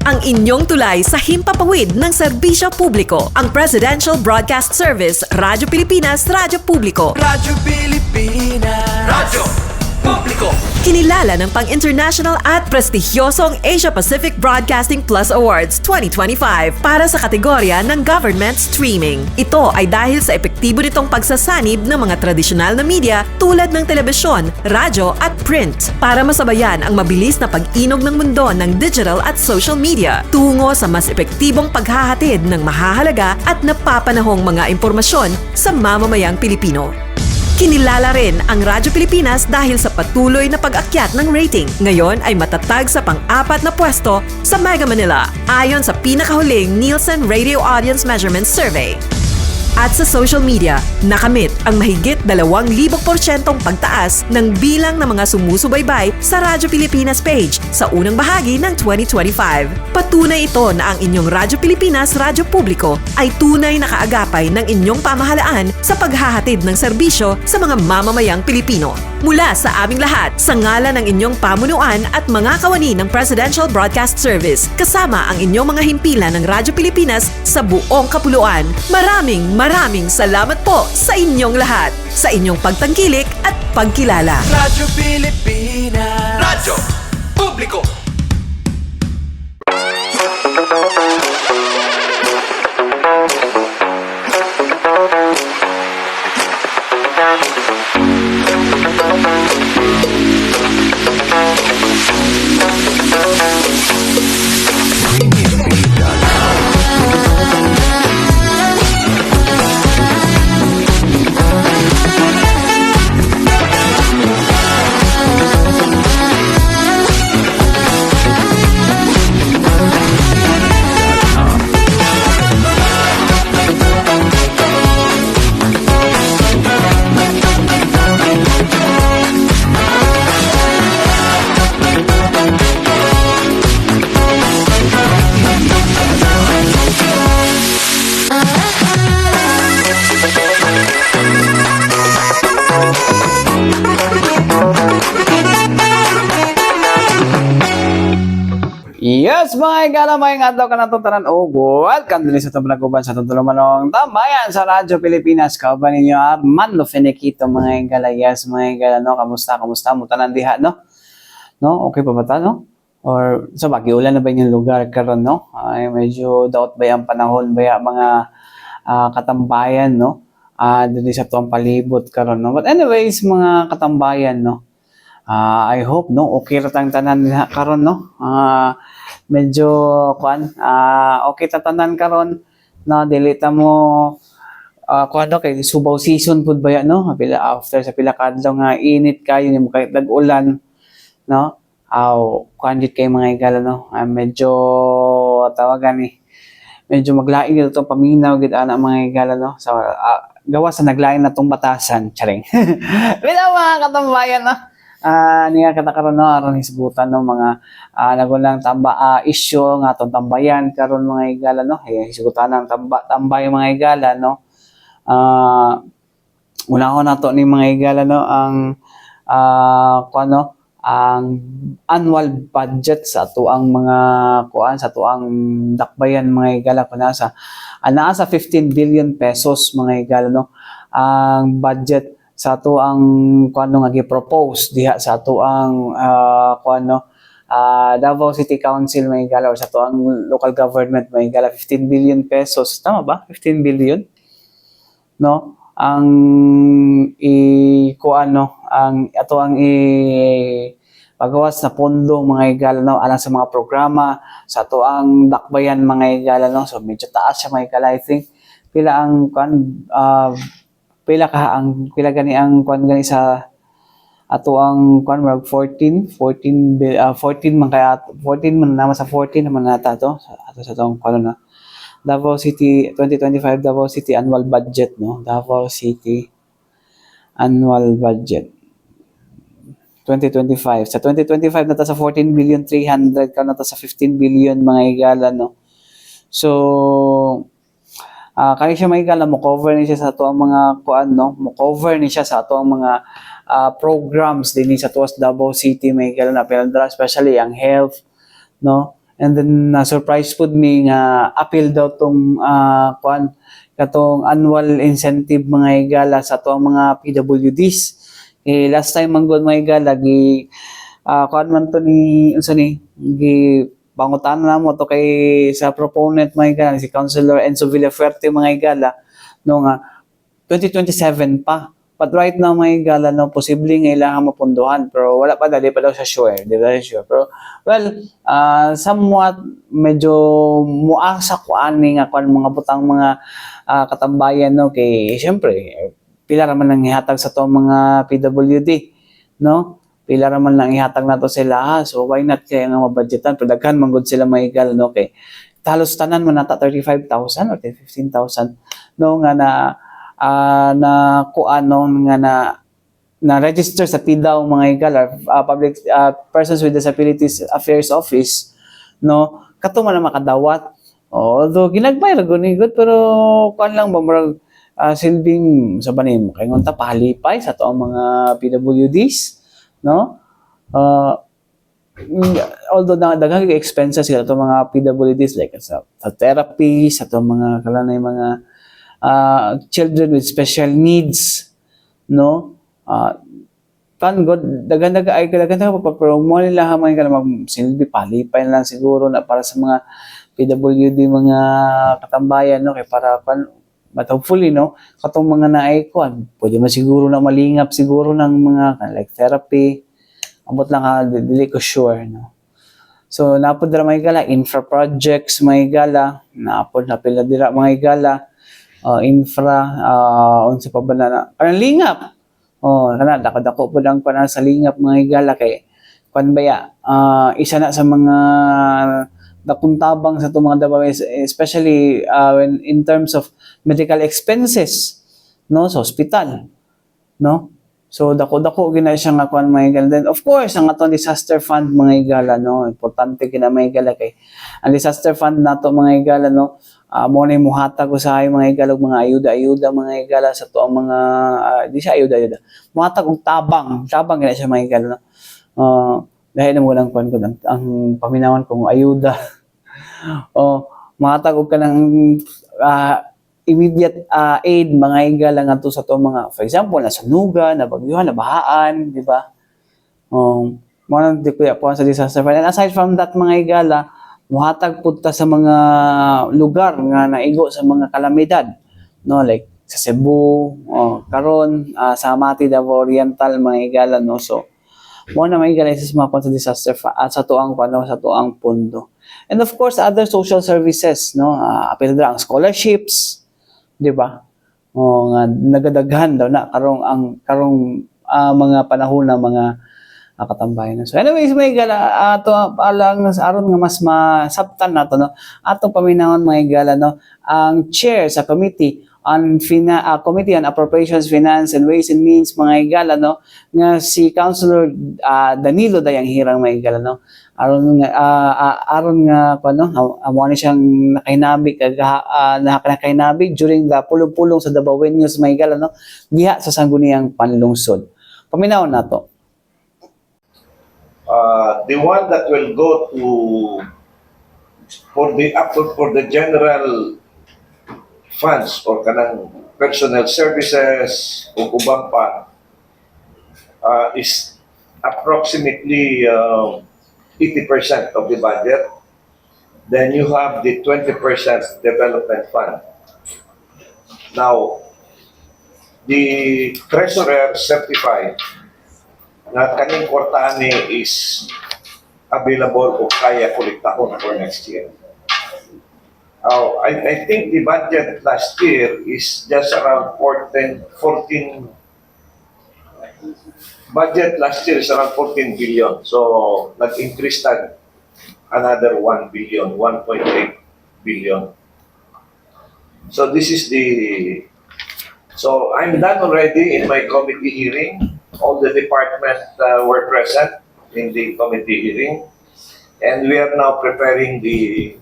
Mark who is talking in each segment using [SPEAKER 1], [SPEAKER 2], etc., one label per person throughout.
[SPEAKER 1] ang inyong tulay sa himpapawid ng serbisyo publiko. Ang Presidential Broadcast Service, Radyo Pilipinas, Radyo Publiko.
[SPEAKER 2] Radyo Pilipinas. Radyo Publiko.
[SPEAKER 1] Kinilala ng pang-international at prestigyosong Asia Pacific Broadcasting Plus Awards 2025 para sa kategorya ng Government Streaming. Ito ay dahil sa epektibo nitong pagsasanib ng mga tradisyonal na media tulad ng telebisyon, radyo at print para masabayan ang mabilis na pag-inog ng mundo ng digital at social media tungo sa mas epektibong paghahatid ng mahahalaga at napapanahong mga impormasyon sa mamamayang Pilipino. Kinilala rin ang Radyo Pilipinas dahil sa patuloy na pag-akyat ng rating. Ngayon ay matatag sa pang-4 na pwesto sa Mega Manila ayon sa pinakahuling Nielsen Radio Audience Measurement Survey. At sa social media, nakamit ang mahigit 2,000% pagtaas ng bilang ng mga sumusubaybay sa Radyo Pilipinas page sa unang bahagi ng 2025. Patunay ito na ang inyong Radyo Pilipinas, Radyo Publiko ay tunay na kaagapay ng inyong pamahalaan sa paghahatid ng serbisyo sa mga mamamayang Pilipino. Mula sa aming lahat, sa ngalan ng inyong pamunuan at mga kawani ng Presidential Broadcast Service, kasama ang inyong mga himpilan ng Radyo Pilipinas sa buong kapuluan, maraming salamat po sa inyong lahat, sa inyong pagtangkilik at pagkilala.
[SPEAKER 2] Radyo Pilipinas. Radyo Publiko.
[SPEAKER 3] Yes, mga igala, mga adlaw ka na tutaran o welcome din sa itong panaguban sa tutulong manong tambayan sa Radyo Pilipinas. Kauban ninyo Armando Feniquito, mga igala. Yes, mga igala, no? Kamusta? Mutanan diha, no? No? Okay pa ba ta, no? Or sa bagi, ulan na ba yung lugar karon, no? Ay, medyo doubt ba yung panahon ba mga katambayan, no? Dito sa itong palibot karon, no? But anyways, mga katambayan, no? I hope, no? Okay ratang tanan karon, no? Medyo okay tatanan karon na dilita mo no kay Subaw season pud ba yan, no? After sa pila kadlaw nga init kayo ni mo kay tag-ulan, no? Jud kay mga igala, no? Medyo tawagan ni medyo maglain dito paminaw gid ana mga igala, no? So gawa sa naglain na tong batasan, charing. Bila mga katambayan, no? Niya katakaroon, no, aron hisgutan, no, mga nagulang issue nga atong tambayan karon mga igala, no, hisgutan ang tambay mga igala, no. Unahon nato ni mga igala, no, ang ang annual budget sa ato ang mga sa ato ang dakbayan mga igala kuna sa naa sa 15 billion pesos mga igala, no, ang budget sa ato ang nga gi-propose diha sa ato ang Davao City Council mga igala, or sa ato ang local government mga igala, 15 billion pesos, tama ba? 15 billion, no? Ang ang ato ang pagawas na pondo mga igala, no, alang sa mga programa sa ato ang dakbayan mga igala, no. So medyo taas siya mga igala. I think pila ang pila gani ang gani sa ato ang 14 man kaya 14 man naman sa 14 naman nata to sa tong na Davao City 2025 Davao City annual budget, no. Davao City annual budget 2025. Sa 2025 nata sa 14 billion 300 ka nata sa 15 billion mga igala, no. So kaya siya may igala, mo cover ni siya sa ato ang mga no, mo cover ni siya sa ato ang mga programs din sa tuwas Davao City may igala na pinadala, especially ang health, no, And then na-surprise pud mi nga appeal daw tong katong annual incentive mga higala sa to mga PWDs. Last time manggod mga higala kuan man to ni unsa ni pangutan na mo to kay sa proponent mga higala si Councilor Enzo Villafuerte mga higala no nga 2027 pa. But right now, may gala, no, posibleng kailangan mapunduhan. Pero wala pa, dali pa daw siya sure. Di ba sure? Pero, well, somewhat, medyo muasa ko ani nga kung mga butang mga katambayan, no, kay, siyempre, pila raman lang ihatag sa to mga PWD, no? Pila raman lang ihatag na to sila, so why not kaya nga mabudgetan? Pero daghan, manggod sila may gala, no, kay, talos tanan mo nata 35,000 or 15,000, no, nga na kuano nga na register sa PDAO mga higala, Public Persons with Disabilities Affairs Office, no, kato man na makadawat. Although ginagmay ra gud pero kuan lang ba murag silbing sa banim kay ngunta pahalipay sa to ang mga PWDs, no. Although daghang expenses sila to mga PWDs like sa therapy, sa to mga kalanay mga children with special needs, no? God, daghan pero mo nila mga magsilbi palipay lang siguro na para sa mga PWD mga katambayan, no? Kay para but hopefully, no, katong mga naikuan pwede man siguro na malingap siguro ng mga like therapy, abot lang dili ko sure, no. So napod ra mga higala infra projects mga higala, napod na pila dira mga higala. Infra, unsa pa ba na kanang lingap. Kana dako-dako po lang pa na sa lingap mga higala kay kan baya isa na sa mga napuntabang sa itong mga dabaw, especially when in terms of medical expenses, no, sa hospital, no. So dako-dako gina siya nga kuan mga higala. Then of course ang atong disaster fund mga higala, no, importante gina mga higala kay ang disaster fund nato mga higala, no, mo na muhatag usahay mga higala og mga ayuda mga higala sa to ang mga di siya ayuda muhatag og tabang gina siya mga higala, no. Dahil na mo lang kuan ko ang paminawan kong ayuda muhatag og kanang immediate aid mga higala ngadto sa to mga, for example, na sanuga, na bagyuhan, na bahaan, di ba? Mo nang di kuya po sa disaster fund. And aside from that mga higala, muhatag punta sa mga lugar nga naigo sa mga kalamidad, no, like sa Cebu, karon sa Amati, Davao Oriental mga higala, no. So mo na mga higala sa mga sa disaster sa tuang sa tuang pondo. And of course other social services, no, apil dra ang scholarships, di ba? Nga nagadaghan daw na karong mga panahon na mga katambayan. So anyways, may higala ato alang aron nga mas masabtan nato, no, ato paminahon mga higala, no, ang chair sa committee on Committee on Appropriations, Finance and Ways and Means mga higala, no, nga si Councilor Danilo Dayang Hirang mga higala, no, aron nga amo ni siyang nakahinabig during the pulong-pulong sa Dabawenyos mga higala, no, diha sa sangguniang panlungsod. Paminahon nato.
[SPEAKER 4] The one that will go to for the general funds or kanang personnel services o ubang pa is approximately 80% of the budget. Then you have the 20% development fund. Now, the treasurer certified na kaning kwartahan ni is available o kaya kolektahon for next year. I think the budget last year is just around 14 budget last year is around 14 billion. So nag-increase tag another 1 billion, 1.8 billion. So this is so I'm done already in my committee hearing. All the departments were present in the committee hearing, and we are now preparing the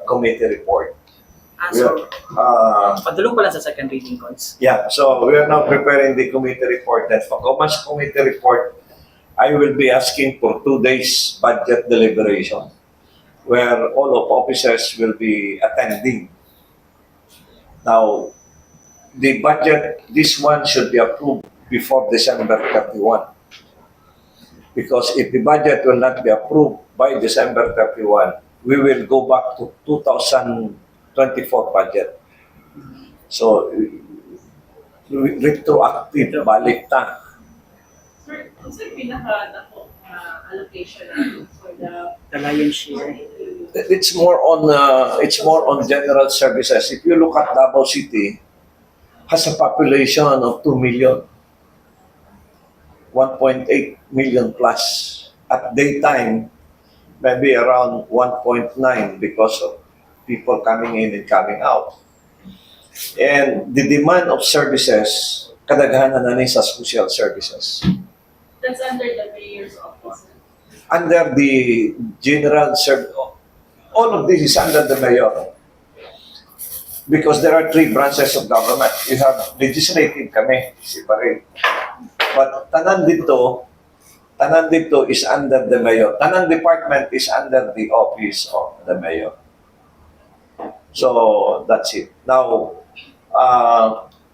[SPEAKER 4] committee report.
[SPEAKER 5] Padulong pala sa second reading cons.
[SPEAKER 4] Yeah, so we are now preparing the committee report. That pagkuman sa committee report, I will be asking for 2 days budget deliberation where all of officers will be attending. Now, the budget, this one should be approved before December 31. Because if the budget will not be approved by December 31, we will go back to 2024 budget. So, retroactive, balik na.
[SPEAKER 5] Sir, kung saan pinaka-dako allocation natin for the
[SPEAKER 6] lion's share.
[SPEAKER 4] It's more on general services. If you look at Davao City, has a population of 2 million, 1.8 million plus. At daytime, maybe around 1.9 because of people coming in and coming out. And the demand of services, kadaghanan na ni sa social services.
[SPEAKER 5] that's under the mayor's office.
[SPEAKER 4] Under the general service, all of this is under the mayor. Because there are 3 branches of government. We have legislative kami, separate. But tanan dito is under the mayor. Tanan department is under the office of the mayor. So, that's it. Now,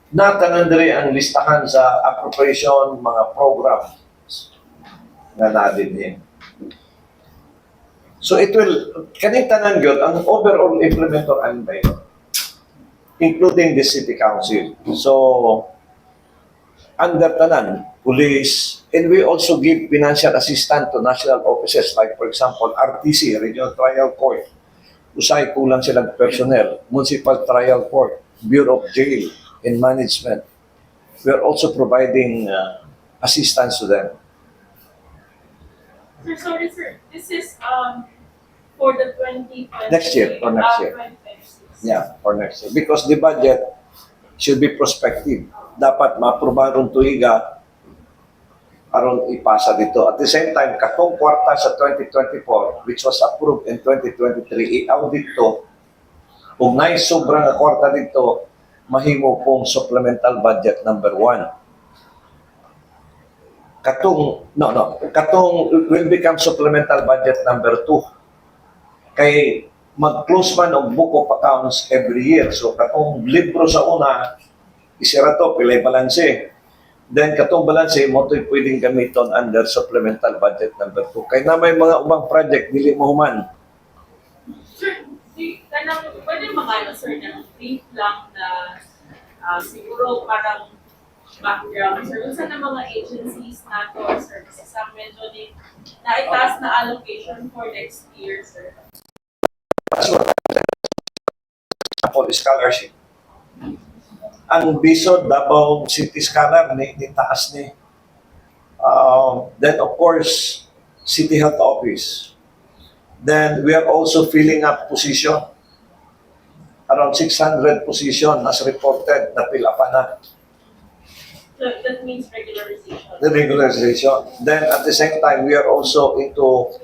[SPEAKER 4] natanan diri ang listahan sa appropriation mga programs na nadin niya. So, it will, kaning tanan yun, ang overall implementer ang mayor, including the city council. So, under tanan, police, and we also give financial assistance to national offices like, for example, RTC, Regional Trial Court. Usay kulang silang personnel, Municipal Trial Court, Bureau of Jail and Management. We are also providing assistance to them.
[SPEAKER 5] Sir, sorry sir, this is for the 2020.
[SPEAKER 4] Next year, for next year.
[SPEAKER 5] 2026.
[SPEAKER 4] Yeah, for next year. Because the budget should be prospective. Dapat ma-aprobahan tuiga aron ipasa dito. At the same time, katong kwarta sa 2024, which was approved in 2023, i-audit to. Kung na'y sobrang nga kwarta dito, mahimo pong supplemental budget number 1. Katong will become supplemental budget number 2. Kay mag-close man og book of accounts every year. So katong libro sa una, isira to, pilay balanse. Then katong balanse mo to'y pwedeng gamiton under supplemental budget number 2. Kaya na may mga umang project, dili mo human.
[SPEAKER 5] Sir, pwede mga sir ng brief lang na siguro parang background. Sir, kung saan ang mga agencies na to or services ang medyo na itaas na allocation for next year, sir?
[SPEAKER 4] For scholarship. Ang Bisod, Davao City Scholar, ni taas ni. Then of course, City Health Office. Then we are also filling up position. Around 600 position as reported na pila pa na.
[SPEAKER 5] So that means regularization.
[SPEAKER 4] The regularization. Then at the same time, we are also into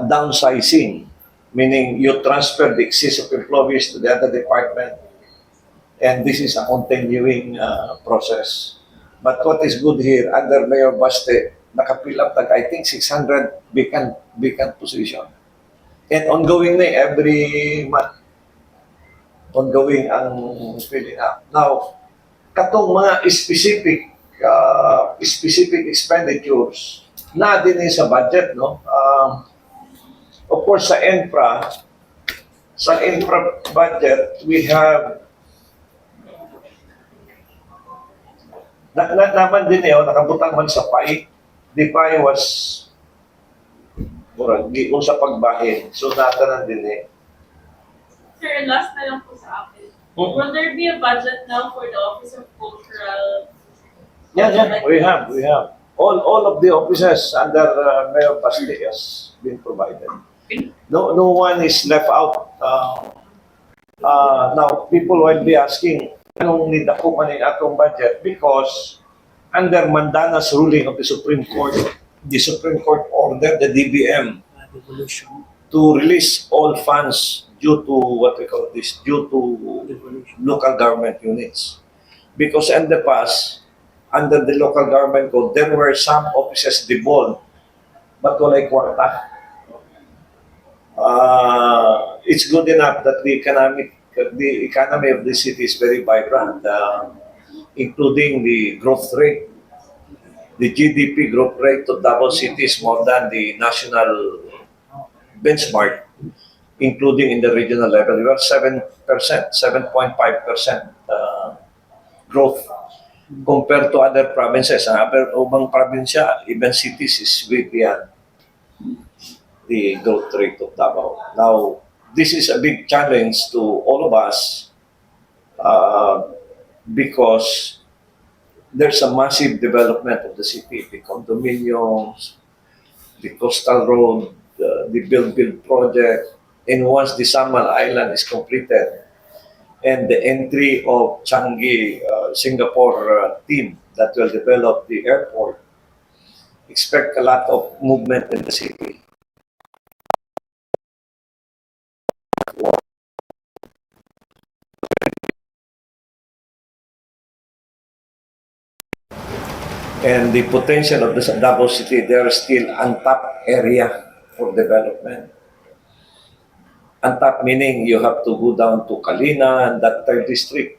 [SPEAKER 4] downsizing, meaning you transfer the excess of employees to the other department. And this is a continuing process. But what is good here, under Mayor Baste, nakapil up I think 600 vacant position. And ongoing na every month. Ongoing ang filling up. Now, katong mga specific expenditures na din sa budget, no? Of course, sa infra budget, we have naman din nakabutang man sa PAI. The PAI was giun sa pagbahin. So, natanan din
[SPEAKER 5] Sir, and last na lang po sa akin. Will there be a budget now for the Office of Cultural?
[SPEAKER 4] Yeah, we have. All of the offices under Mayor Baste has been provided. No one is left out. Now, people will be asking, anong need ako man atong budget? Because under Mandana's ruling of the Supreme Court ordered the DBM
[SPEAKER 6] Devolution.
[SPEAKER 4] to release all funds due to local government units. Because in the past, under the local government code, there were some offices devolved but walay kwarta. It's good enough that the economy of the city is very vibrant, including the growth rate. The GDP growth rate of Davao City is more than the national benchmark, including in the regional level. We are 7%, 7.5% growth compared to other provinces. Ang ubang probinsya, even cities, is way beyond the growth rate of Davao. Now, this is a big challenge to all of us because there's a massive development of the city, the condominiums, the coastal road, the build project, and once the Samal Island is completed, and the entry of Changi Singapore team that will develop the airport, expect a lot of movement in the city. And the potential of the Davao City, there is still untapped area for development. Untapped meaning you have to go down to Kalina and that third district.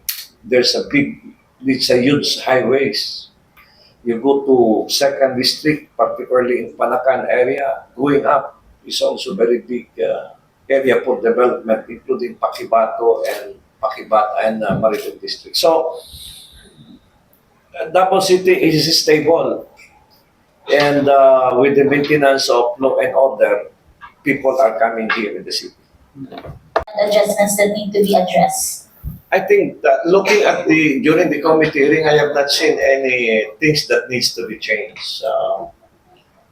[SPEAKER 4] It's a huge highways. You go to second district, particularly in Panakan area, going up is also very big area for development, including Pakibato and Maritime District. So, Davao City is stable, and with the maintenance of law and order, people are coming here in the city.
[SPEAKER 6] Adjustments that need to be addressed.
[SPEAKER 4] I think that looking at during the committee hearing, I have not seen any things that needs to be changed.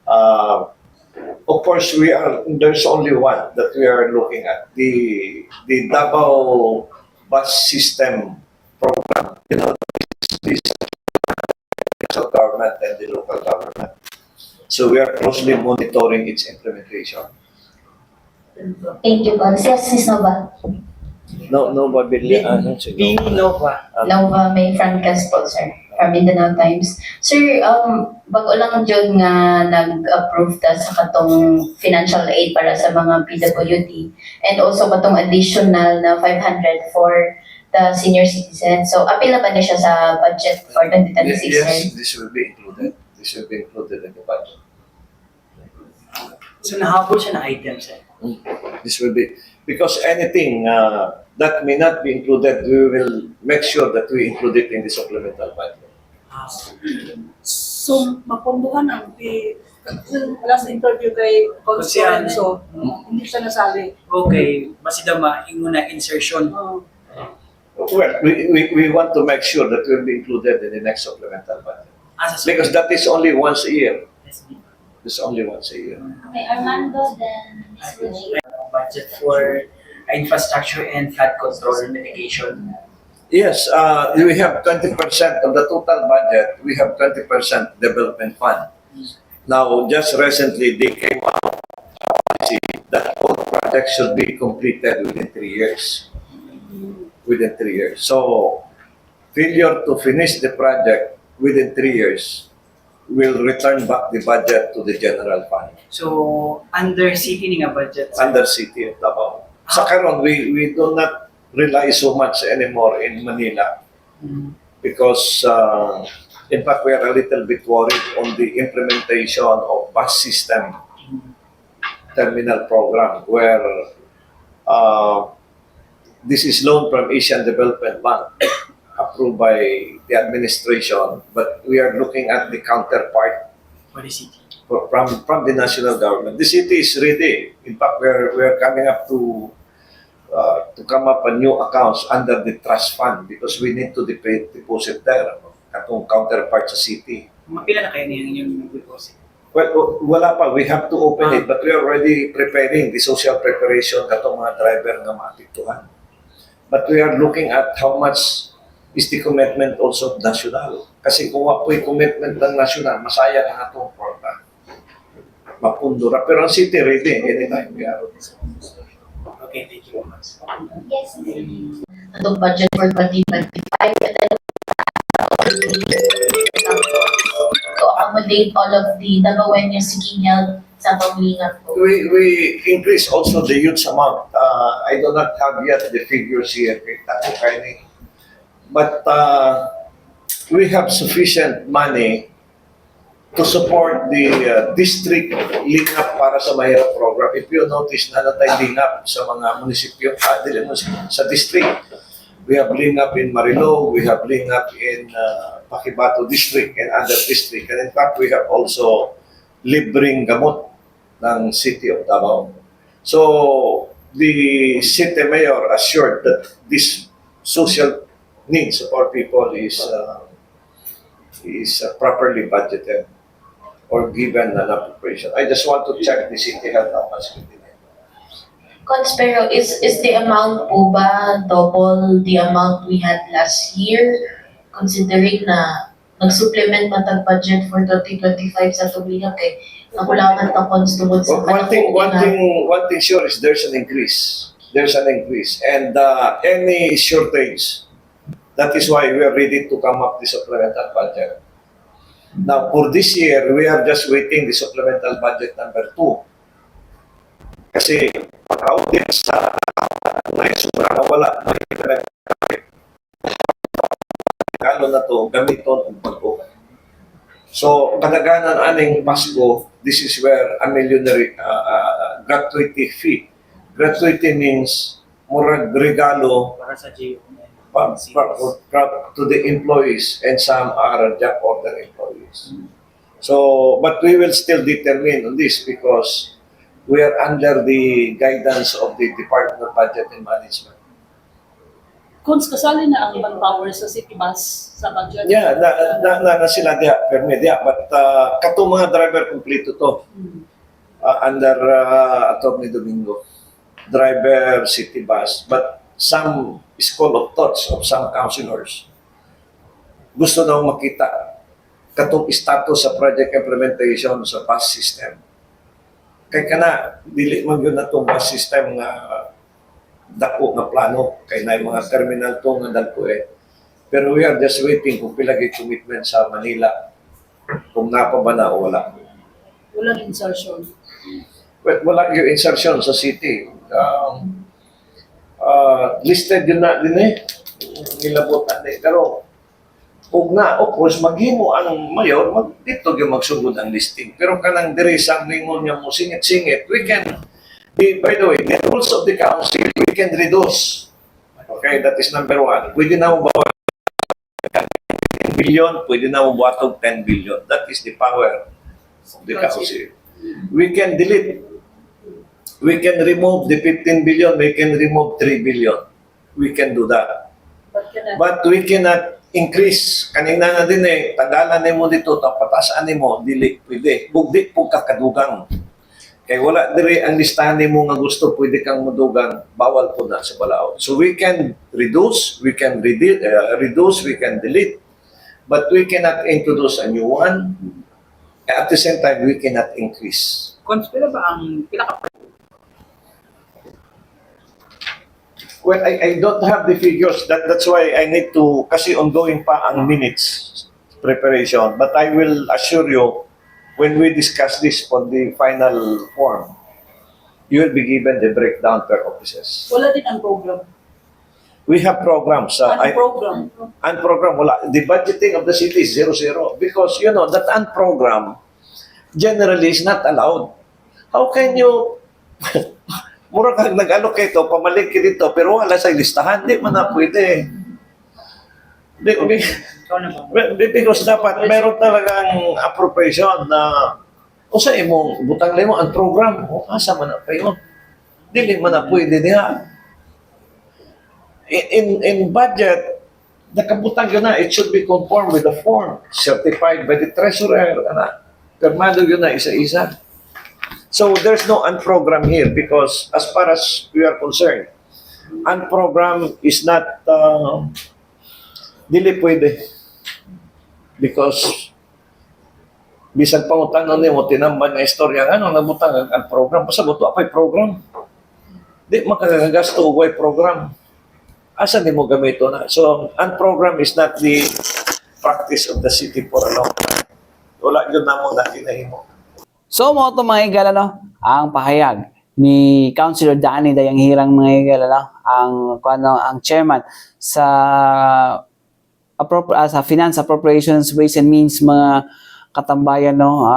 [SPEAKER 4] Of course, there's only one that we are looking at, the Davao bus system program. You know, this central government and the local government. So we are closely monitoring its implementation.
[SPEAKER 6] Thank you, Cons. Yes, Ms. Nova.
[SPEAKER 4] Nova
[SPEAKER 6] Nova May Francas po, sir. From Mindanao Times. Sir, bago lang dyan nga nag-approve ta sa katong financial aid para sa mga PWD and also katong additional na 500 for the senior citizens. So, apil na ba niya siya sa budget for 2026, sir?
[SPEAKER 4] Yes, this will be included. This will be included in the budget.
[SPEAKER 7] So nahabol siya na item, sir.
[SPEAKER 4] This will be, because anything that may not be included, we will make sure that we include it in the supplemental budget.
[SPEAKER 8] So, mapunduhan ang wala sa interview kay Consul, so hindi siya nasali.
[SPEAKER 7] Okay, masida maingon na insertion.
[SPEAKER 4] Well, we want to make sure that will be included in the next supplemental budget. Because that is only once a year. It's only once a year.
[SPEAKER 6] Okay, Armando, then Ms. Lucy.
[SPEAKER 7] Budget for infrastructure and flood control mitigation.
[SPEAKER 4] Yes, we have 20% of the total budget. We have 20% development fund. Now, just recently, they came out that all projects should be completed within 3 years. Within 3 years. So, failure to finish the project within 3 years will return back the budget to the general fund.
[SPEAKER 7] So, under city ni nga budget, sir.
[SPEAKER 4] Under City of Davao. Sa karon, we do not rely so much anymore in Manila because, in fact, we are a little bit worried on the implementation of bus system terminal program where this is loan from Asian Development Bank approved by the administration, but we are looking at the counterpart
[SPEAKER 7] For the city.
[SPEAKER 4] from the national government. The city is ready. In fact, we're coming up to come up a new accounts under the trust fund because we need to deposit there katong counterpart sa city.
[SPEAKER 7] Mapila na kayo niya yung deposit?
[SPEAKER 4] Well, wala pa. We have to open it, but we are already preparing the social preparation katong mga driver nga maapektuhan. But we are looking at how much is the commitment also national. Kasi kung wapoy commitment ng national, masaya na itong porta. Mapundura. Pero ang city ready, anytime we are.
[SPEAKER 7] Okay, thank you very much.
[SPEAKER 6] Yes, itong budget for 2025 and then to accommodate all of the Davaoenos seeking help sa pamilya po?
[SPEAKER 4] We increase also the youth amount. I do not have yet the figures here, Taco Kaini. But we have sufficient money to support the district link-up para sa mahirap program. If you notice na tayo link-up sa mga munisipyo, sa district. We have link-up in Marilao, we have link-up in Pakibato District and other district. And in fact, we have also libreng gamot ng City of Davao. So, the city mayor assured that this social needs of our people is properly budgeted or given an appropriation. I just want to check the city health facility.
[SPEAKER 6] Conspero, is the amount po ba double the amount we had last year? Considering na nag-supplement matag budget for 2025 sa tubigan kay nakulangan ng cons tungod sa
[SPEAKER 4] One thing sure is there's an increase. There's an increase. And any shortage, that is why we are ready to come up with supplemental budget. Now, for this year, we are just waiting the supplemental budget number 2. Kasi pag-audit sa na wala ano na to, gamiton ang pagko. So, kadaganan aning Pasko, this is where a millionary gratuity fee. Gratuity means murag regalo
[SPEAKER 7] Para sa GO.
[SPEAKER 4] to the employees and some are job order employees. So, but we will still determine on this because we are under the guidance of the Department of Budget and Management.
[SPEAKER 8] Kung kasali na ang manpower sa city bus sa budget.
[SPEAKER 4] Yeah, na sila diha, permit diha. But kato mga driver kompleto to. Under Atty. Domingo. Driver, city bus. But some school of thoughts of some councilors gusto na makita katong status sa project implementation sa bus system. Kay kana dili man gyud natong bus system nga dako nga plano kay nay mga terminal to nga dako Pero we are just waiting kung pila gyud commitment sa Manila kung napa ba na o wala.
[SPEAKER 8] Walang insertion.
[SPEAKER 4] Well, wala yung insertion sa city. Listed yun na din nilabutan pero kung na, of course, maghimo ang mayor, dito yung magsugod ang listing. Pero kanang diri sa ningon niya mo singit-singit, we can, by the way, the rules of the council, we can reduce. Okay, that is number 1. Pwede na mo bawa 10 billion, pwede na mo buhatog 10 billion. That is the power of the council. We can delete. We can remove the 15 billion, we can remove 3 billion. We can do that. But we cannot increase. Kanina na din tagalan mo dito, tapatasan mo, dili, pwede. Bugdi po kakadugang. Kaya wala diri ang listahan mo nga gusto, pwede kang madugang, bawal po na sa balaod. So we can reduce, we can reduce, we can delete, but we cannot introduce a new one. At the same time, we cannot increase.
[SPEAKER 7] Conspira ba ang pinaka
[SPEAKER 4] Well, I don't have the figures. That's why I need to, kasi ongoing pa ang minutes preparation. But I will assure you, when we discuss this on the final form, you will be given the breakdown per offices.
[SPEAKER 8] Wala din ang program.
[SPEAKER 4] We have programs.
[SPEAKER 8] Anong program?
[SPEAKER 4] Unprogram, wala. The budgeting of the city is 0-0. Because, you know, that unprogram generally is not allowed. How can you... Mura kang nag-allocate o pamalingki dito, pero wala sa listahan, di man na pwede. Because dapat meron talagang appropriation na o sa imong butang limo ang program, o asa man na kayo. Dili man na pwede diha. In budget, nakabutang yun na, it should be conformed with the form certified by the treasurer. Permado yun na isa-isa. So there's no unprogram here because as far as we are concerned, unprogram is not dili pwede. Because bisan pangutanon nimo tinamban nga istorya ano nabutang ang program pasabot apay program. Di makagagasto og program. Asa nimo gamito na? So unprogram is not the practice of the city for a long time. Wala yun namang natin nahimo.
[SPEAKER 3] So mo to mga higala no, ang pahayag ni Councilor Danny Dayang Hirang mga higala no, ang chairman sa sa Finance Appropriations Ways and Means mga katambayan no,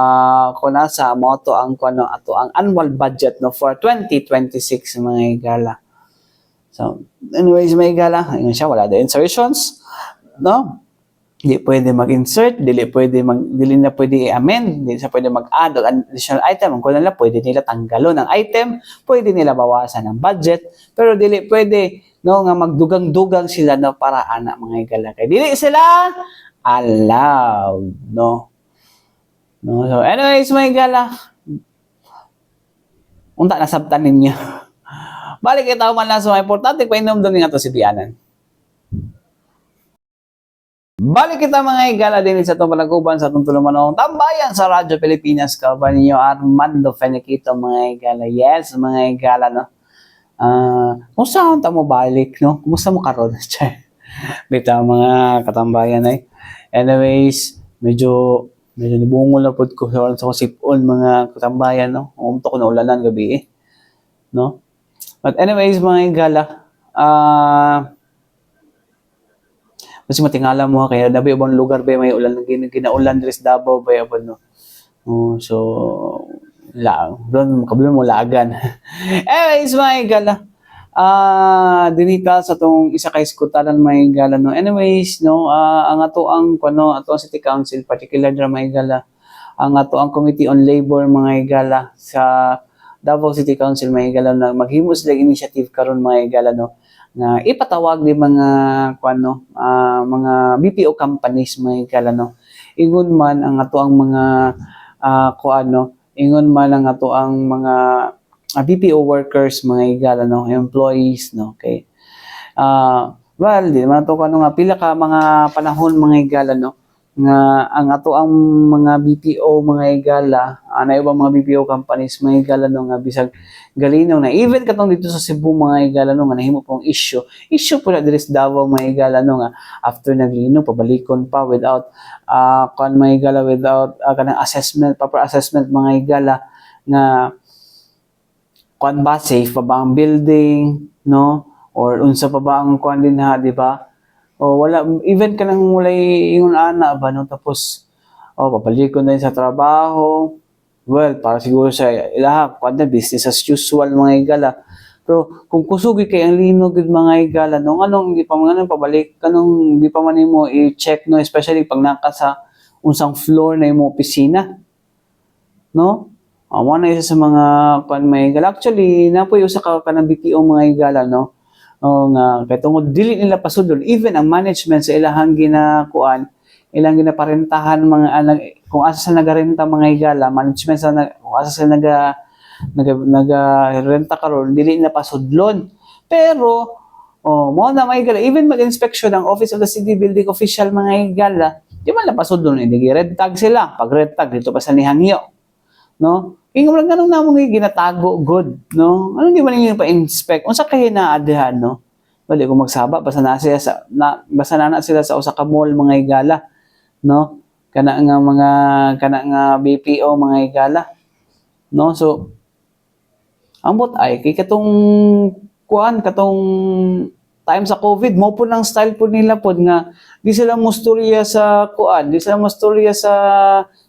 [SPEAKER 3] kuna sa moto ang ato ang annual budget no for 2026 mga higala. So anyways mga higala, ayun siya, wala na insertions no. Dili pwede mag-insert, dili na pwede i-amend, dili sa pwede mag-add ng additional item. Ang kuno nila pwede nila tanggalon ng item, pwede nila bawasan ng budget, pero dili pwede no nga magdugang-dugang sila no para ana mga higala. Kay dili sila allowed no. No, so anyways mga higala, unta nasabtan ninyo. Balik itaw man lang sa mga importante pa inom doon nga to si Dianan. Balik kita mga higala din sa itong palaguban sa itong tulumanong tambayan sa Radyo Pilipinas. Kauban ninyo Armando Feniquito mga higala. Yes mga higala no. Kumusta ang mo balik no? Kumusta mo karon? Bita mga katambayan ay. Anyways, medyo nibungol na pod ko sa sipon mga katambayan no. Umto ko na ulanan gabi no. But anyways mga higala, kasi matingala mo kaya dabi ibang lugar ba may ulan ginaulan diri sa Davao ba abon no. So doon kabulon mo lagan. Anyways mga higala, dinita sa tong isa ka iskutanan mga higala no. Anyways no, ang ato ang City Council particular dra mga higala, ang ato ang Committee on Labor mga higala sa Davao City Council mga higala na maghimo sila initiative karon mga higala no na ipatawag ni mga mga BPO companies mga higala no. Ingon man ang ato ang mga ingon man ang ato ang mga BPO workers mga higala no, employees no. Okay. Well, di man ato nga pila ka mga panahon mga higala no nga ang ato ang mga BPO mga higala, na ibang mga BPO companies mga higala no nga bisag galinaw na even katong dito sa Cebu mga higala no nga nahimo pong issue po na diri sa Davao mga higala no nga after naglino pabalikon pa without mga higala without kanang proper assessment mga higala nga ba safe pa ba ang building no or unsa pa ba ang din ha di ba. O wala even kanang mulay ingon ana ba no tapos pabalikon din sa trabaho. Well, para siguro sa ilaha business as usual mga higala. Pero kung kusugi kay ang linog gid mga higala no anong hindi pa mga pabalik kanong hindi pa man nimo i-check no especially pag naka sa unsang floor na imo opisina. No? Amo na isa sa mga mga higala. Actually, napoy usa ka kanang BPO mga higala no. Nga kay tungod dili nila pasudol even ang management sa ilahang ilang ginaparentahan mga kung asa sa nagarenta mga higala management sa kung asa sa nagarenta karon dili na pasudlon pero mo na mga higala even mag-inspection ang Office of the City Building Official mga higala di man la pasudlon hindi red tag sila pag red tag dito pa sa nihangyo no. Kaya nga ganun na mga ginatago good, no? Ano di ba ninyo pa-inspect? Unsa kay naadihan, no? Wala ko magsaba, basta na sila sa usa ka mall mga higala, no? Kana nga BPO mga higala, no? So, ambot ay, kay katong time sa COVID, mo po ng style po nila po nga, di sila musturya sa di sila musturya sa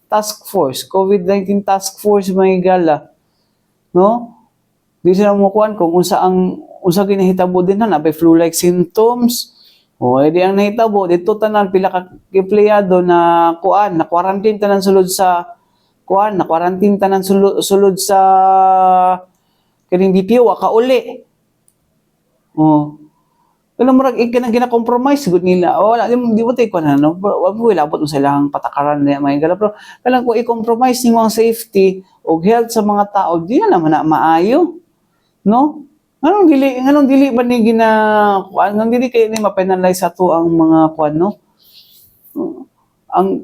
[SPEAKER 3] task force, COVID-19 task force mga higala. No? Di sila mukuan kung unsa ginahitabo din na may flu-like symptoms. Edi ang nahitabo dito tanan pila ka empleyado na na quarantine tanan sulod sa kining BPO ka uli. Alam mo rag gina-compromise gud nila. Wala di mo tay ko na no. Wa mo ilabot mo sa ilang patakaran na mga higala pero kalang kung i-compromise nimo ang safety o health sa mga tao, di na naman na maayo. No? Anong dili ba ni anong dili kay ni ma-penalize ato ang mga no?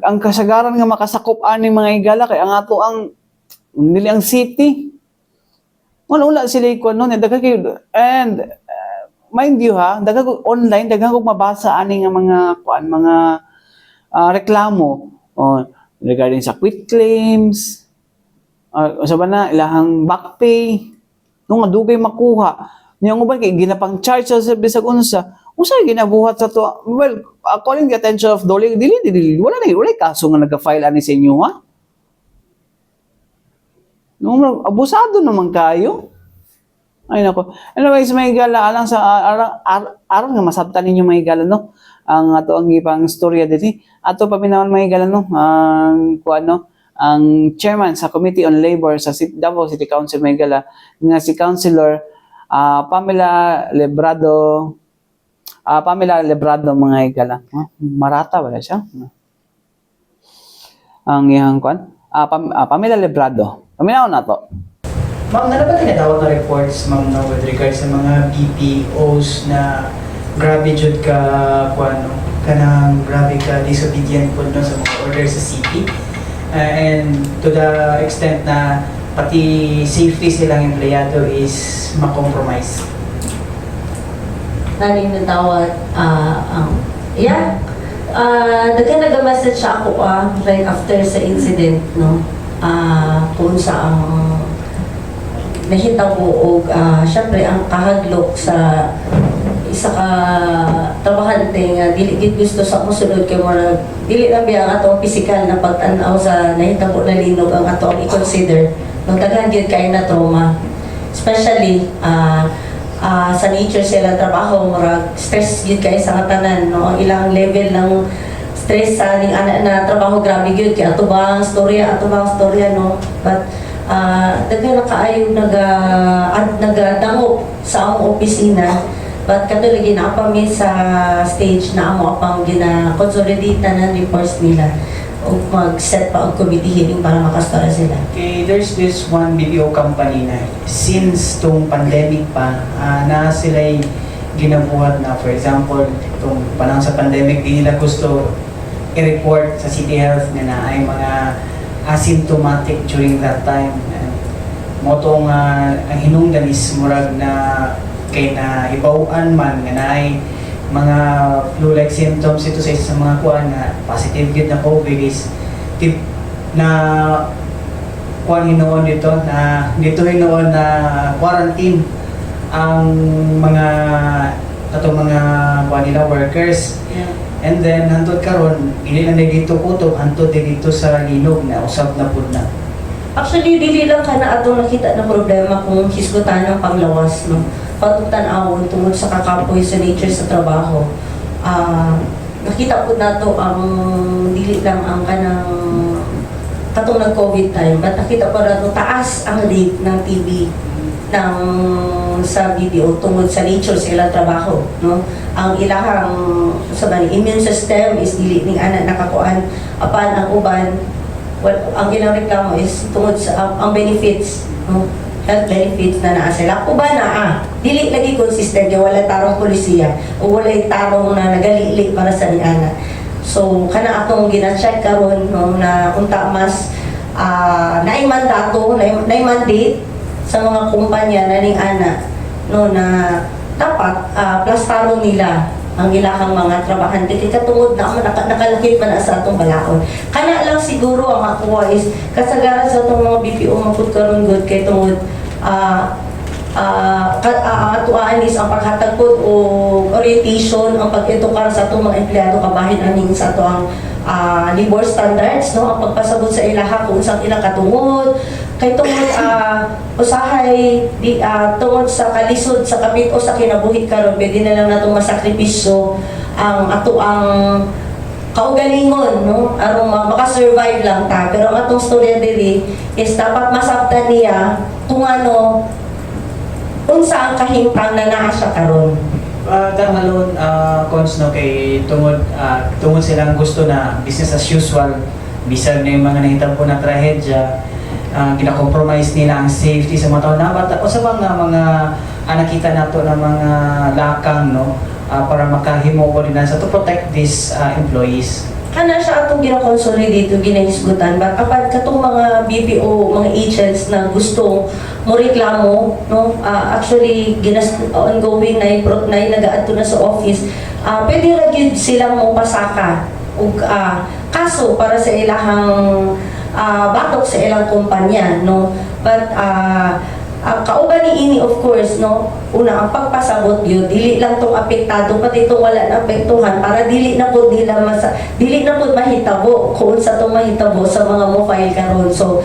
[SPEAKER 3] Ang kasagaran nga makasakop ani mga higala kay ang ato ang dili ang city. Wala sila no, daghang kayo and mind you ha, daghang kog mabasa ani nga mga reklamo regarding sa quit claims. Usa ba na ilahang back pay no nga dugay makuha. Niyang uban kay ginapang charge sa bisag unsa. Usa ginabuhat sa to? Well, calling the attention of Dole, dili wala kaso nga nagka-file ani sa inyo ha. No, abusado naman kayo. Ay nako. Anyways, may gala alang sa aron nga masabtan ninyo may gala no. Ang ato ang ipang storya dito. Ato paminawan may gala no. Ang kuano ang chairman sa Committee on Labor sa Davao City Council may gala nga si Councilor Pamela Lebrado mga igala. Marata wala siya. Ang iyang kuan Pamela Lebrado. Paminaw na to.
[SPEAKER 7] Ma'am, ano ba tinatawag na reports, ma'am, no, with regards sa mga BPOs na grabe jud ka, kanang grabe ka disobedient po no, sa mga orders sa city? And to the extent na pati safety silang empleyado is makompromise.
[SPEAKER 9] Nanin ng tawad, daghan nag-message siya ako right after sa incident, no? Kung sa ang nahita ko og syempre ang kahadlok sa isa ka trabahante nga dili gid gusto sa mosunod kay murag dili lang biya ang atong physical na pagtan-aw sa nahitabo na linog ang atong i-consider nung daghan gyud kay na trauma, especially sa nature sila trabaho murag stress gyud kay sa tanan, no? Ang ilang level ng stress sa aning ana na trabaho grabe gyud kay ato bang storya no, but daghan na kaayo nagadangop sa among opisina, but kato lagi na pa mi sa stage na amo apang gina-consolidate na ng reports nila o mag-set pa og committee hearing para makastora sila.
[SPEAKER 7] Okay, there's this one BPO company na since tong pandemic pa, na sila'y ginabuhat na, for example, itong panahon sa pandemic, di nila gusto i-report sa City Health na ay mga asymptomatic during that time. Motong ang hinungdan is murag na kay na ibawaan man nga naay mga flu-like symptoms ito sa isa sa mga kuan na positive gid na COVID is tip na kuan hinoon dito na quarantine ang mga katong mga kuan nila workers. And then hantod karon dili na dito kutob hantod dito sa linog na usab na pud na.
[SPEAKER 9] Actually, dili lang ka na atong nakita ng problema kung hisgutan ng panglawas, no? Patutan-awon tungod sa kakapoy sa nature sa trabaho. Nakita po na to ang dili lang ang kanang katong nag-COVID time, but nakita po na to taas ang rate ng TB ng sa BPO tungod sa nature sa ilang trabaho, no? Ang ilahang immune system is dili ning ana nakakuan apan ang uban ang ilang reklamo is tungod sa ang benefits, no? Health benefits na naa sila. Uban na dili lagi consistent kay wala tarong polisiya o wala tarong na nagalili para sa niana. So kana atong gina-check karon, no, na unta mas naay mandato, naay mandate sa mga kumpanya na ning ana, no, na dapat plus tarong nila ang ilahang mga trabahante kay katungod na nakalakip man sa atong balaod. Kana lang siguro ang makuha is kasagaran sa atong mga BPO mapud karon good kay tungod atuan is ang paghatag pod o orientation ang pag-edukar sa atong mga empleyado kabahin aning sa atong labor standards, no, ang pagpasabot sa ilaha kung unsang ilang katungod kay tungod usahay tungod sa kalisod sa kapit o sa kinabuhi karon pwede na lang natong masakripisyo ang ato ang kaugalingon, no, aron maka-survive lang ta, pero ang atong storya diri is dapat masabtan niya kung ano unsa ang kahimtang na naa siya karon.
[SPEAKER 7] Tangalon, cons no, kay tungod silang gusto na business as usual, bisag na yung mga nahitabo na trahedya, gina-compromise nila ang safety sa mga tao na bata o sa mga nakita nato na mga lakang, no, para makahimo ko din sa to protect these employees.
[SPEAKER 9] Kana siya atong gina-consolidate o ginahisgutan, but apan katong mga BPO, mga agents na gusto mo reklamo, no, actually ongoing na nagaadto na sa office, pwede ra gyud silang mo pasaka og kaso para sa ilahang batok sa ilang kumpanya, no? But ang kauban ni ini, of course, no, una ang pagpasabot yun, dili lang tong apektado, pati itong wala na apektuhan, para dili na po mahitabo kung sa itong mahitabo sa mga mobile karon. So,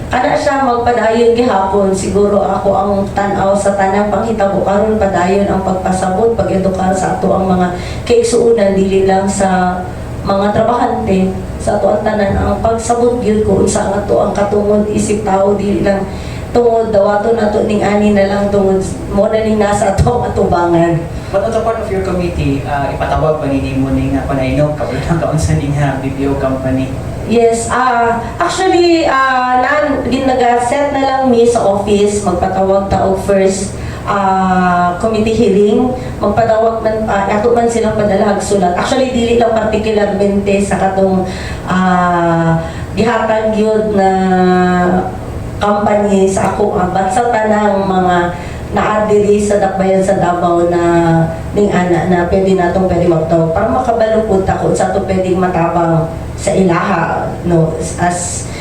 [SPEAKER 9] kada siya magpadayon gihapon, siguro ako ang tanaw sa tanang panghitabo karon padayon ang pagpasabot, pag-edukar sa ato ang mga kaigsuunan, dili lang sa mga trabahante, sa ato ang tanan ang pagsabot yun kung sa ato ang katungod isip tao, dili lang tungod dawato nato ning ani na lang tungod mo na ning nasa atong atubangan.
[SPEAKER 7] But on the part of your committee, ipatawag pa ninyo mo ning panainom kabutang kaunsa ning BPO company?
[SPEAKER 9] Yes, actually, ginaga-set na lang mi sa office, magpatawag taog first committee hearing, magpatawag man, ato man silang padalahag sulat. Actually, dili lang particularmente sa katong gihatag yun na company sa ako, but sa tanang mga naadili sa dakbayan sa Davao na ning ana na pwede magtawag para makabalupod ako sa to pwedeng matabang sa ilaha, no, as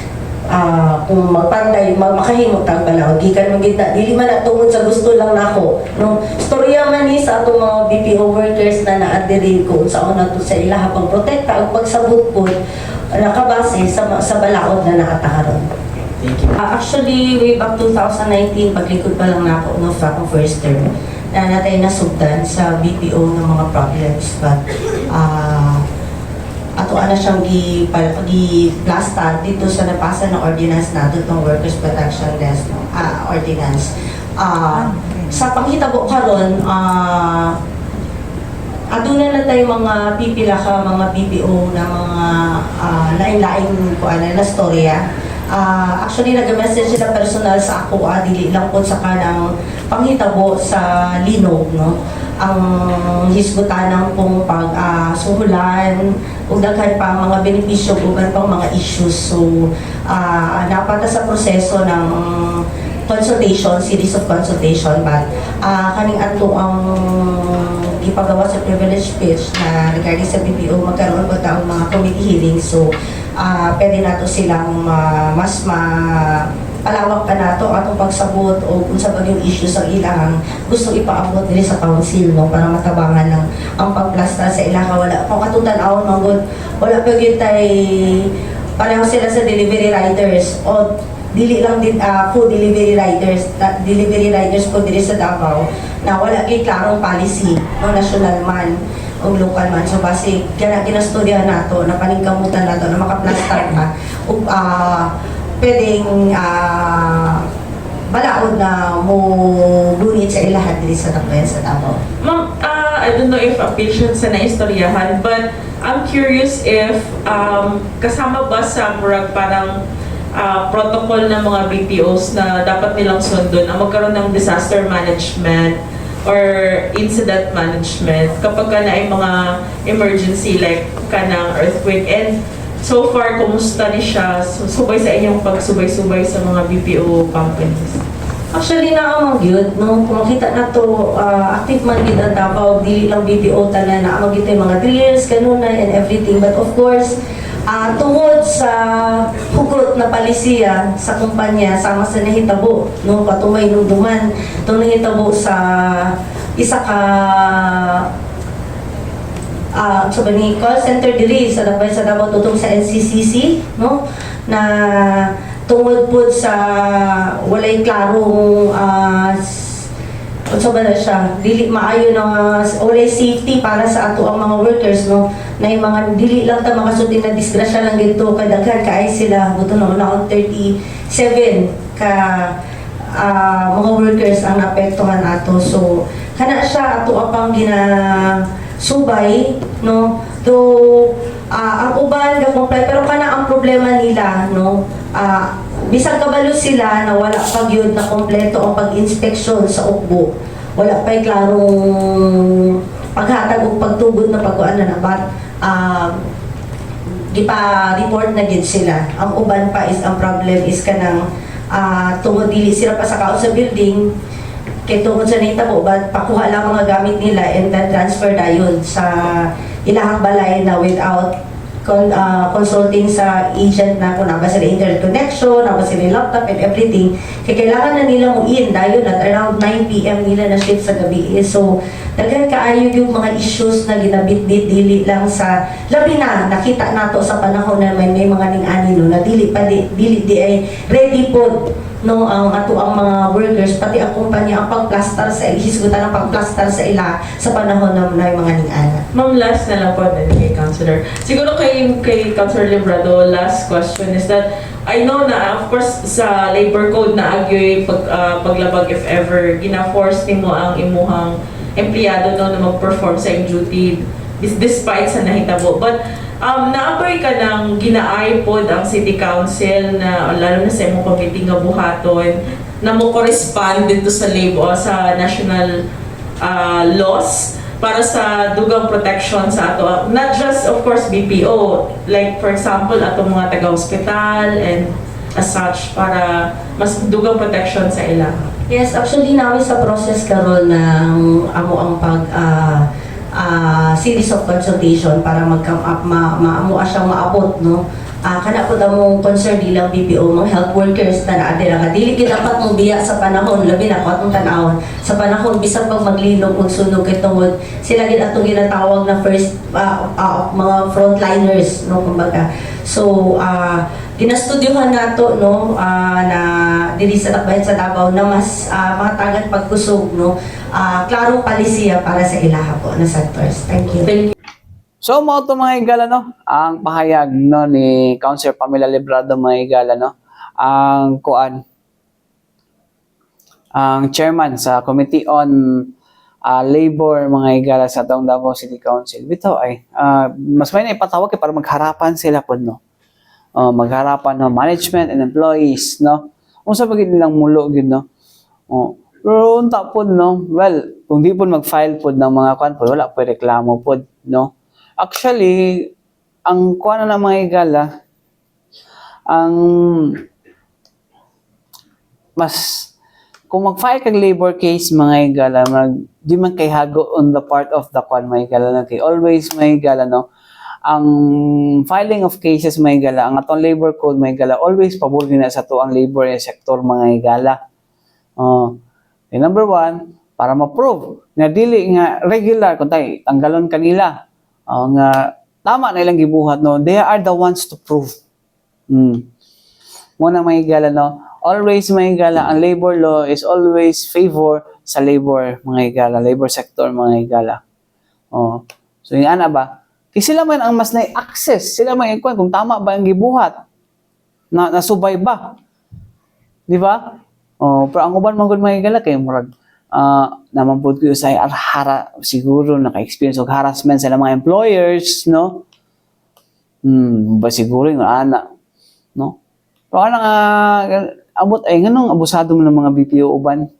[SPEAKER 9] kung magpanday makahimo tag balaod gikan man gid na dili man na tungod sa gusto lang nako, no, storya man ni sa atong mga BPO workers na naadili ko sa una to sa ilaha pang protekta ug pagsabot pod nakabase sa balaod na naataharon.
[SPEAKER 7] Thank you.
[SPEAKER 9] Actually, way back 2019, paglikod pa lang na ako, no, akong first term, na natin nasugdan sa BPO ng mga problems. But, ato na siyang gi-plasta dito sa napasa ng ordinance natin, itong Workers' Protection Desk ordinance. Sa panghitabo karon, aduna na tayo mga pipila ka, mga BPO na mga lain-laing na storya. Actually, nag-message sila personal sa ako, dili lang po sa kanang panghitabo sa linog, no? Ang hisgutan ng pong pag-suhulan, ug daghan pa mga benepisyo, uban pang mga issues. So, napata sa proseso ng consultation, series of consultation, but kaning ato ang ipagawa sa privilege speech na regarding sa BPO, magkaroon po taong mga committee hearings. So, pwede nato silang mas palawak pa nato atong pagsabot o kung sa bagong issues ang ilang gusto ipaabot dili sa council, no, para matabangan ng ang pagplasta sa ilaha. Wala kung katutan-aw manggod, wala pa gyud tay pareho sila sa delivery riders o dili lang din food delivery riders po diri sa Davao na wala gyud klarong policy, no, national man o local man. So base ginastudyahan nato na paningkamutan nato na makaplastar ka ug pwedeng balaod na mo gunit sa ilahat diri sa dakbayan sa Davao.
[SPEAKER 5] Ma'am, I don't know if a patient sa naistoryahan, but I'm curious if kasama ba sa murag parang protocol ng mga BPOs na dapat nilang sundon ang magkaroon ng disaster management or incident management kapag ka na ay mga emergency like kanang earthquake, and so far kumusta ni siya subay sa inyong pagsubay-subay sa mga BPO companies?
[SPEAKER 9] Actually, naamang yun, no? Kung makita na to, active man din ang Davao, dili lang BPO tanan, naamang yun yung mga drills, kanuna, and everything. But of course, tungod sa hugot na palisiya sa kumpanya, sama sa nahitabo, no? Patumay nung duman, itong nahitabo sa isa ka ni call center diri sa Davao tutong sa NCCC, no, na tungod po sa walay klarong ba na siya, dili maayo na walay safety para sa ato ang mga workers, no, na yung mga dili lang ta makasulti na disgrasya lang dito kay daghan kaay sila buto na 37 ka mga workers ang naapektuhan ato. So kana siya ato apang subay, no, do ang uban gagmapay pero kana ang problema nila, no, bisag kabalo sila na wala pa gyud na kompleto ang pag-inspeksyon sa ukbo, wala pa klarong paghatag og pagtugod na pagkuan na but gipa-report na gyud sila. Ang uban pa is ang problem is kanang tungod dili sila pa sa kaon sa building kay tungod sa nahitabo ba pakuha lang mga gamit nila and then transfer dayon sa ilahang balay na without consulting sa agent na kung naba sila internet connection, naba sila laptop and everything. Kaya kailangan na nila muin dahil at around 9 p.m. nila na shift sa gabi. So, daghan kaayo yung mga issues na ginabit-bit dili lang sa labi na nakita nato sa panahon na may mga ning-ani no na dili di ay ready po no ang ato ang mga workers pati ang kumpanya ang pagplaster sa hisgutan ang pagplaster sa ila sa panahon na may mga ning-ana.
[SPEAKER 5] Ma'am, last na lang po kay Councilor. Siguro kay Councilor Librado, last question is that I know na of course sa labor code na agyoy paglabag if ever gina-force nimo ang imuhang empleyado no na mag-perform sa iyong duty despite sa nahitabo. But naapoy ka ng ginaay pod ang City Council na lalo na sa imong committee nga buhaton na mo correspond dito sa labor sa national laws para sa dugang protection sa ato, not just of course BPO, like for example ato mga taga-hospital and as such para mas dugang protection sa ila.
[SPEAKER 9] Yes, actually namin sa process karon ng amo ang pag series of consultation para mag-come up maamo siyang maabot no. Kana po mong concern bilang BPO mga health workers na naadira ka dili gid dapat mong biya sa panahon labi na atong tan-awon sa panahon bisan pag maglinog magsunog kay tungod sila gid atong ginatawag na first mga frontliners no kumbaga. So ginastudyohan nato no na diri sa Tacbayan sa Davao na mas matagan pagkusog no klarong palisiya para sa ilaha po na sectors. Thank you.
[SPEAKER 5] Thank you.
[SPEAKER 3] So, mga ito mga higala, no? Ang pahayag, no, ni Councilor Pamela Librado, mga higala, no? Ang chairman sa Committee on Labor, mga higala, sa taong Davao City Council. Bito ay, mas may na ipatawag para magharapan sila po, no? Magharapan ng management and employees, no? Kung sa pagiging nilang mulo, no? Pero, unta po, no? Well, kung di po mag-file po ng mga kwan po, wala po reklamo po, no? Actually, ang kuha na ng mga higala, ang kung mag-file kag labor case mga higala, di man kay hago on the part of the kuan mga higala, no? Kay always mga higala, no? Ang filing of cases mga higala, ang atong labor code mga higala, always pabor na sa to ang labor sector mga higala. Number one, para ma-prove na dili nga regular, kung tayo, tanggalon kanila, nga tama na ilang gibuhat no, they are the ones to prove. Muna mga higala, no, always mga higala, ang labor law is always favor sa labor mga higala, labor sector mga higala. So yung ana ba, kasi sila man ang mas na-access, sila man yung kung tama ba ang gibuhat, nasubay ba, di ba? Pero ang uban man gud mga higala kay murag naman po ko sa siguro naka-experience og harassment sa mga employers, no? Ba siguro yung ana, no? Pero nga abot ay nganong abusado mo ng mga BPO uban?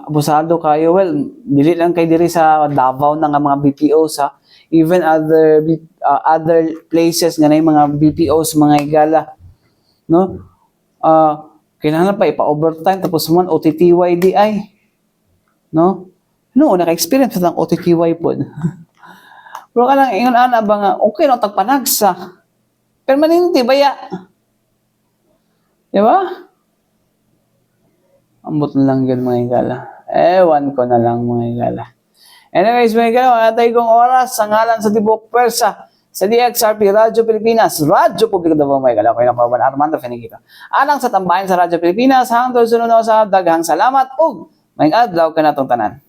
[SPEAKER 3] Abusado kayo, well, dili lang kay diri sa Davao na nga mga BPO sa even other places nga na mga BPOs mga higala, no? Kailangan pa ipa-overtime tapos man OTTY di ay. No? No, naka-experience sa OTTY po. Pero kanang ingon ana ba nga okay no tagpanagsa. Permanente baya. Di ba? Ambot na lang yun mga higala. Ewan ko na lang mga higala. Anyways mga higala, matay kong oras sa ngalan sa Tibok Persa sa DXRP Radyo Pilipinas, Radyo Publiko Davao mga higala. Ako yung nakababan Armando Fenegito. Anang sa tambayan sa Radyo Pilipinas, hangtod sunod sa daghang salamat ug may adlaw ka na tong tanan.